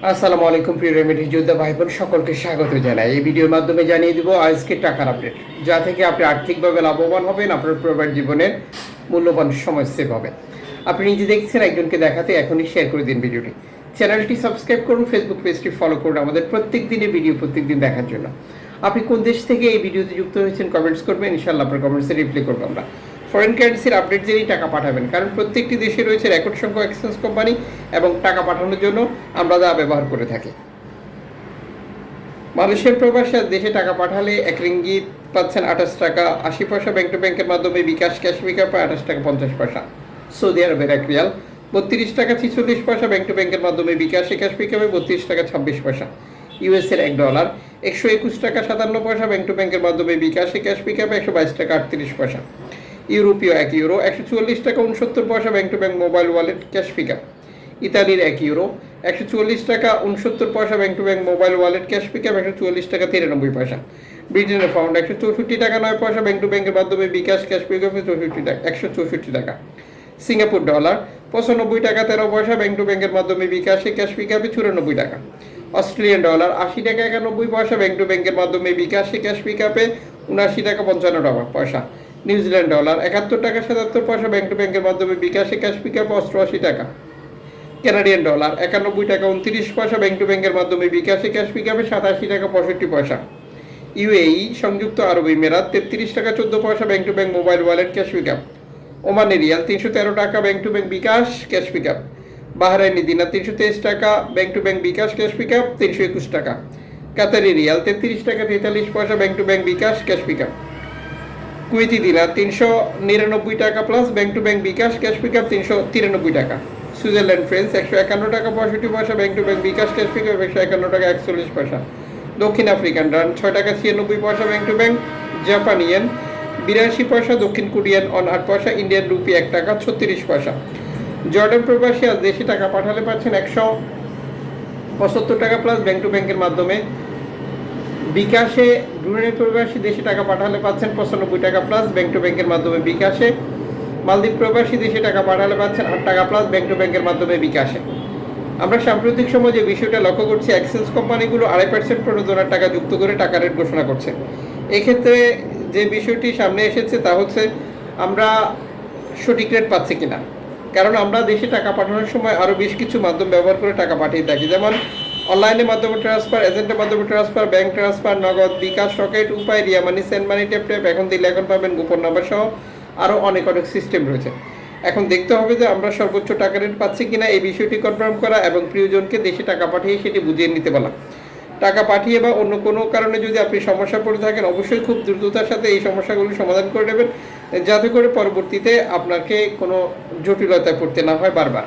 আসসালামু আলাইকুম প্রিয় রেমিডি যোদ্ধা ভাই বোন সকলকে স্বাগত জানাই। এই ভিডিওর মাধ্যমে জানিয়ে দেবো আজকে টাকার আপডেট, যা থেকে আপনি আর্থিকভাবে লাভবান হবেন, আপনার পরিবার জীবনের মূল্যবান সময় সেভ হবে। আপনি নিজে দেখছেন, একজনকে দেখাতে এখনই শেয়ার করে দিন ভিডিওটি। চ্যানেলটি সাবস্ক্রাইব করুন, ফেসবুক পেজটি ফলো করুন আমাদের প্রত্যেক দিনের ভিডিও প্রত্যেক দিন দেখার জন্য। আপনি কোন দেশ থেকে এই ভিডিওতে যুক্ত হয়েছেন কমেন্টস করবেন, ইনশাআল্লাহ আপনার কমেন্টসে রিপ্লাই করবো আমরা। ফরেন কারেন্সির আপডেট জেনেই টাকা পাঠাবেন, কারণ প্রত্যেকটি দেশে রয়েছে রেকর্ড সংখ্যক এক্সচেঞ্জ কোম্পানি এবং টাকা পাঠানোর জন্য আমরা যা ব্যবহার করে থাকি। মালয়েশিয়ার প্রবাসী দেশে টাকা পাঠালে 1 রিঙ্গিত পাচ্ছেন 28 টাকা 80 পয়সা ব্যাংক টু ব্যাংকের মাধ্যমে, বিকাশ ক্যাশ পিকআপ 28 টাকা 50 পয়সা। সৌদি আরবের 1 রিয়াল 32 টাকা 46 পয়সা ব্যাংক টু ব্যাংকের মাধ্যমে, বিকাশে ক্যাশ পিকআপে 32 টাকা 26 পয়সা। ইউএসের $1 121 টাকা 57 পয়সা ব্যাংক টু ব্যাংকের মাধ্যমে, বিকাশে ক্যাশ পিকআপে 122 টাকা 38 পয়সা। ইউরোপীয় 1 ইউরো 144 টাকা 69 পয়সা bank to bank mobile wallet cash pickup. ইতালির 1 ইউরো 144 টাকা 69 পয়সা bank to bank mobile wallet cash pickup 144 টাকা 93 পয়সা। ব্রিটেনের পাউন্ড 164 টাকা 9 পয়সা ব্যাংক টু ব্যাংকের মাধ্যমে, বিকাশ ক্যাশ পিকআপে 164 টাকা। সিঙ্গাপুর ডলার 95 টাকা 13 পয়সা ব্যাংক টু ব্যাংকের মাধ্যমে, বিকাশে ক্যাশ পিকআপে 94 টাকা। অস্ট্রেলিয়ান ডলার 80 টাকা 91 পয়সা ব্যাংক টু ব্যাংকের মাধ্যমে, বিকাশে ক্যাশ পিকআপে 79 টাকা 55 পয়সা। নিউজিল্যান্ড ডলার 71 টাকা 77 পয়সা ব্যাংক টু ব্যাংকের মাধ্যমে, বিকাশে ক্যাশ পিকআপে 88 টাকা। কানাডিয়ান ডলার 91 টাকা 29 পয়সা ব্যাংক টু ব্যাংকের মাধ্যমে, বিকাশে ক্যাশ পিকআপে 87 টাকা 65 পয়সা। ইউএই সংযুক্ত আরব আমিরাত 33 টাকা 14 পয়সা bank to bank mobile wallet cash pickup. Omani রিয়াল 313 টাকা bank to bank bKash cash pickup. Bahraini দিনার 323 টাকা bank to bank bKash cash pickup 321 টাকা। কাতারি রিয়াল 33 টাকা 43 পয়সা bank to bank bKash cash pickup. Kuwaiti দিনার 399 টাকা plus bank to bank bKash cash pickup 393 টাকা। সুইজারল্যান্ড ফ্রেন্স 151 টাকা 65 পয়সা bank to bank bKash cash pickup 151 টাকা 41 পয়সা। দক্ষিণ আফ্রিকান রান 6 টাকা 96 পয়সা bank to bank. Japan yen 82 পয়সা। দক্ষিণ কোরিয়ান অন 8 পয়সা। ইন্ডিয়ান রুপি 1 টাকা 36 পয়সা। জর্ডান প্রবাসী আজ দেশে টাকা পাঠালে পাচ্ছেন 175 টাকা প্লাস ব্যাংক টু ব্যাংকের মাধ্যমে, বিকাশে। ব্রুনেই প্রবাসী দেশে টাকা পাঠালে পাচ্ছেন 95 টাকা প্লাস ব্যাংক টু ব্যাংকের মাধ্যমে, বিকাশে। মালদ্বীপ প্রবাসী দেশে টাকা পাঠালে পাচ্ছেন 8 টাকা প্লাস ব্যাংক টু ব্যাংকের মাধ্যমে, বিকাশে। আমরা সাম্প্রতিক সময় যে বিষয়টা লক্ষ্য করছি, এক্সচেঞ্জ কোম্পানিগুলো 2.5% প্রণোদনার টাকা যুক্ত করে টাকা রেট ঘোষণা করছে। এক্ষেত্রে যে বিষয়টি সামনে এসেছে তা হচ্ছে আমরা সঠিক রেট পাচ্ছি কিনা, কারণ আমরা দেশে টাকা পাঠানোর সময় আরও বেশ কিছু মাধ্যম ব্যবহার করে টাকা পাঠিয়ে থাকি, যেমন অনলাইনের মাধ্যমে ট্রান্সফার, এজেন্টের মাধ্যমে ট্রান্সফার, ব্যাংক ট্রান্সফার, নগদ, বিকাশ, রকেট, উপায়, রিয়া মানি, সেন্ড মানি, ট্যাপ ট্যাপ, এখন দিলে এখন পাবেন, গোপন নাম্বার সহ আরও অনেক সিস্টেম রয়েছে। এখন দেখতে হবে যে আমরা সর্বোচ্চ টাকা রেট পাচ্ছি কিনা, এই বিষয়টি কনফার্ম করা এবং প্রিয়জনকে দেশে টাকা পাঠিয়ে সেটি বুঝিয়ে নিতে বলা। টাকা পাঠিয়ে বা অন্য কোনো কারণে যদি আপনি সমস্যা পড়ে থাকেন, অবশ্যই খুব দ্রুততার সাথে এই সমস্যাগুলি সমাধান করে নেবেন, যাতে করে পরবর্তীতে আপনাকে কোনো জটিলতায় পড়তে না হয় বারবার।